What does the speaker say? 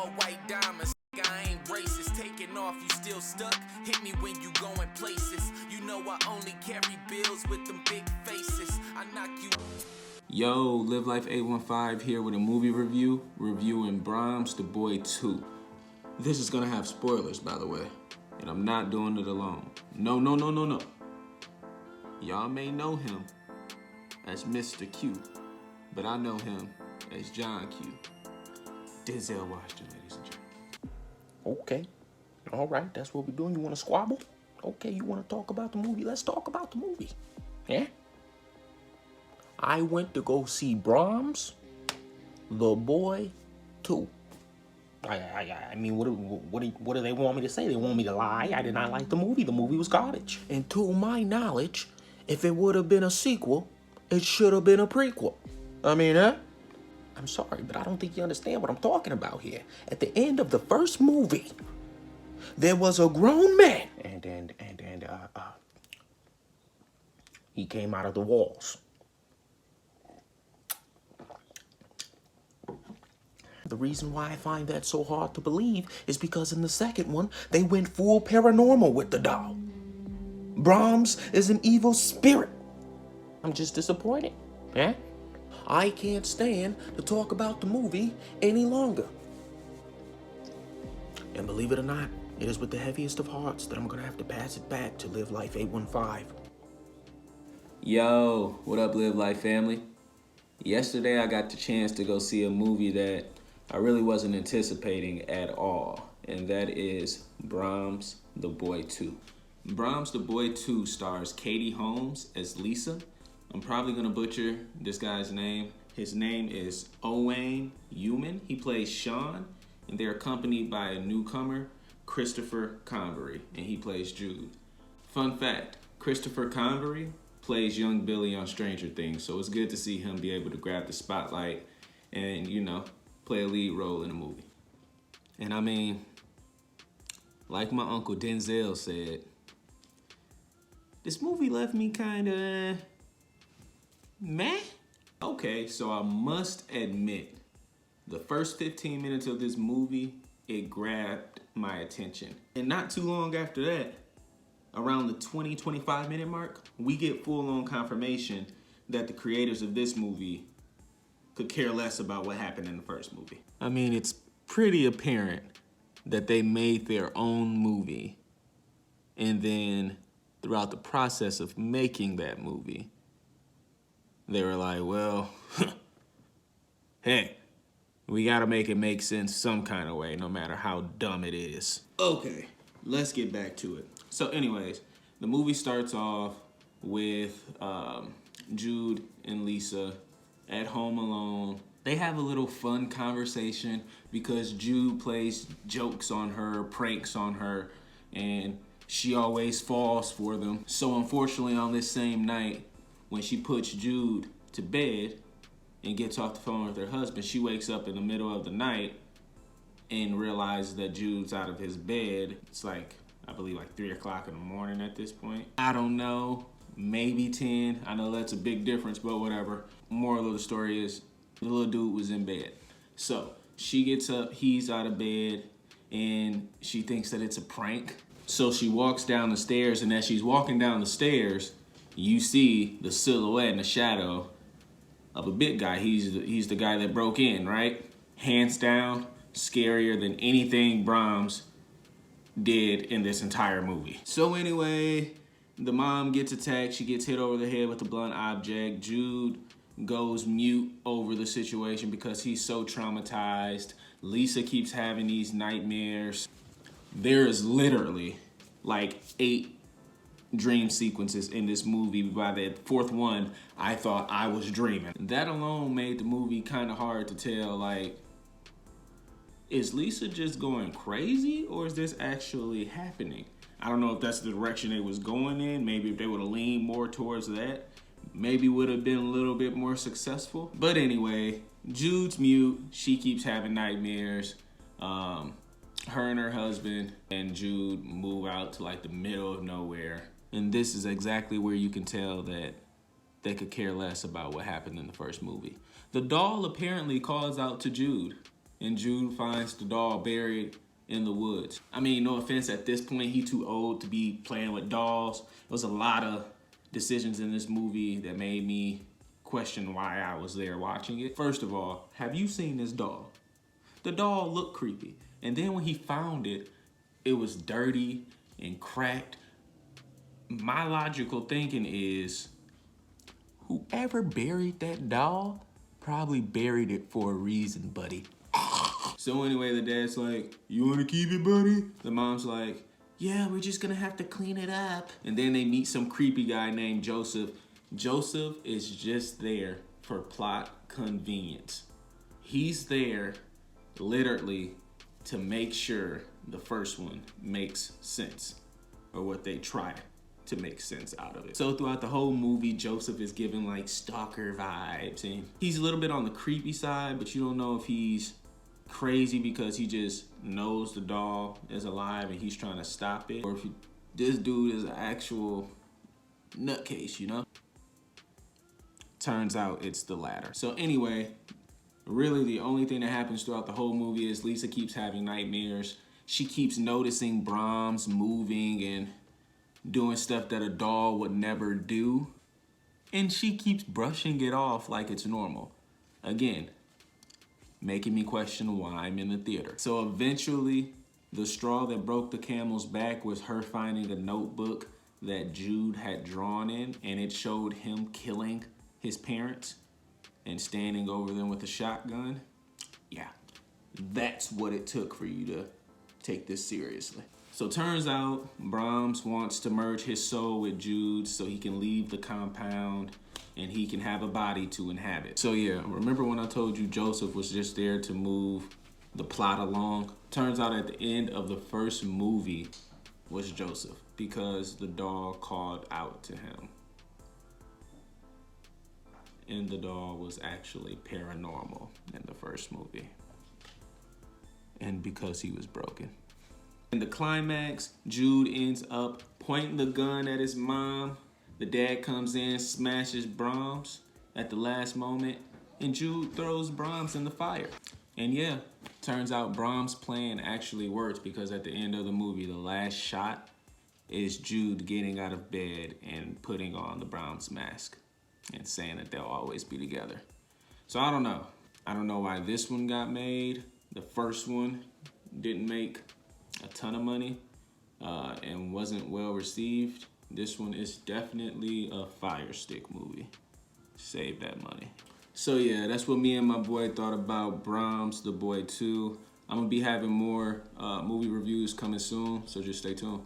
all white diamonds. I ain't racist, taking off, you still stuck. Hit me when you going places. You know I only carry bills with them big faces. I knock you. Yo, Live Life 815 here with a movie review, reviewing Brahms, The Boy 2. This is gonna have spoilers, by the way, and I'm not doing it alone. No. Y'all may know him as Mr. Q, but I know him as John Q. Denzel Washington, ladies and gentlemen. Okay. All right, that's what we're doing. You want to squabble? Okay, you want to talk about the movie? Let's talk about the movie. Yeah? I went to go see Brahms, The Boy 2. I mean, what do they want me to say? They want me to lie? I did not like the movie. The movie was garbage. And to my knowledge, if it would have been a sequel, it should have been a prequel. I mean, I'm sorry, but I don't think you understand what I'm talking about here. At the end of the first movie, there was a grown man, and he came out of the walls. The reason why I find that so hard to believe is because in the second one, they went full paranormal with the doll. Brahms is an evil spirit. I'm just disappointed, yeah? I can't stand to talk about the movie any longer. And believe it or not, it is with the heaviest of hearts that I'm gonna have to pass it back to Live Life 815. Yo, what up, Live Life family? Yesterday I got the chance to go see a movie that I really wasn't anticipating at all, and that is Brahms, The Boy 2. Brahms, The Boy 2 stars Katie Holmes as Liza. I'm probably gonna butcher this guy's name. His name is Owain Yeoman. He plays Sean, and they're accompanied by a newcomer, Christopher Convery, and he plays Jude. Fun fact, Christopher Convery plays young Billy on Stranger Things, so it's good to see him be able to grab the spotlight and, play a lead role in a movie. And I mean, like my uncle Denzel said, this movie left me kinda meh? Okay, so I must admit, the first 15 minutes of this movie, it grabbed my attention. And not too long after that, around the 20-25 minute mark, we get full-on confirmation that the creators of this movie could care less about what happened in the first movie. I mean, it's pretty apparent that they made their own movie, and then throughout the process of making that movie, they were like, well, hey, we gotta make it make sense some kind of way, no matter how dumb it is. Okay, let's get back to it. So anyways, the movie starts off with Jude and Liza at home alone. They have a little fun conversation because Jude plays jokes on her, pranks on her, and she always falls for them. So unfortunately, on this same night, when she puts Jude to bed and gets off the phone with her husband, she wakes up in the middle of the night and realizes that Jude's out of his bed. It's like, I believe like 3 o'clock in the morning at this point. I don't know, maybe 10. I know that's a big difference, but whatever. Moral of the story is the little dude was in bed. So she gets up, he's out of bed, and she thinks that it's a prank. So she walks down the stairs, and as she's walking down the stairs, you see the silhouette and the shadow of a big guy. He's the guy that broke in, right? Hands down, scarier than anything Brahms did in this entire movie. So anyway, the mom gets attacked. She gets hit over the head with a blunt object. Jude goes mute over the situation because he's so traumatized. Liza keeps having these nightmares. There is literally like 8 dream sequences in this movie. By the 4th one, I thought I was dreaming. That alone made the movie kind of hard to tell, like, is Liza just going crazy or is this actually happening? I don't know if that's the direction it was going in. Maybe if they would have leaned more towards that, maybe would have been a little bit more successful. But anyway, Jude's mute. She keeps having nightmares. Her and her husband and Jude move out to like the middle of nowhere. And this is exactly where you can tell that they could care less about what happened in the first movie. The doll apparently calls out to Jude and Jude finds the doll buried in the woods. I mean, no offense, at this point, he too old to be playing with dolls. There was a lot of decisions in this movie that made me question why I was there watching it. First of all, have you seen this doll? The doll looked creepy. And then when he found it, it was dirty and cracked. My logical thinking is, whoever buried that doll probably buried it for a reason, buddy. So anyway, the dad's like, you wanna keep it, buddy? The mom's like, yeah, we're just gonna have to clean it up. And then they meet some creepy guy named Joseph. Joseph is just there for plot convenience. He's there literally to make sure the first one makes sense, or what they try to make sense out of it. So throughout the whole movie, Joseph is giving like stalker vibes, and he's a little bit on the creepy side, but you don't know if he's crazy because he just knows the doll is alive and he's trying to stop it, or if this dude is an actual nutcase, you know? Turns out it's the latter. So anyway, really the only thing that happens throughout the whole movie is Lisa keeps having nightmares. She keeps noticing Brahms moving and doing stuff that a doll would never do. And she keeps brushing it off like it's normal. Again, making me question why I'm in the theater. So eventually, the straw that broke the camel's back was her finding a notebook that Jude had drawn in, and it showed him killing his parents and standing over them with a shotgun. Yeah, that's what it took for you to take this seriously. So turns out Brahms wants to merge his soul with Jude so he can leave the compound and he can have a body to inhabit. So yeah, remember when I told you Joseph was just there to move the plot along? Turns out at the end of the first movie was Joseph, because the doll called out to him. And the doll was actually paranormal in the first movie. And because he was broken. In the climax, Jude ends up pointing the gun at his mom. The dad comes in, smashes Brahms at the last moment, and Jude throws Brahms in the fire. And yeah, turns out Brahms' plan actually works, because at the end of the movie, the last shot is Jude getting out of bed and putting on the Brahms mask and saying that they'll always be together. So I don't know. I don't know why this one got made. The first one didn't make a ton of money and wasn't well received. This one is definitely a fire stick movie. Save that money. So yeah, that's what me and my boy thought about Brahms, The Boy 2. I'm gonna be having more movie reviews coming soon, so just stay tuned.